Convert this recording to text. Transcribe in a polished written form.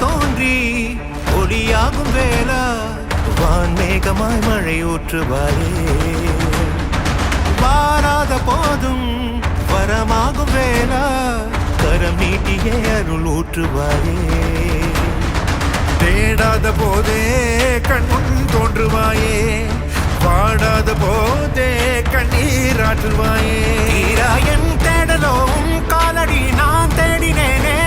தோன்றி ஒளியாகும் வேளா வான்மேகமாய் மழை ஊற்றுவாயே வாராத போதும் வரமாகும் வேளா கரம் நீட்டியே அருள் ஊற்றுவாயே தேடாத போதே கண்முன் தோன்றுவாயே பாடாத போதே கண்ணீர் ஆற்றுவாயே என் தேடலும் காலடி நான் தேடினேனே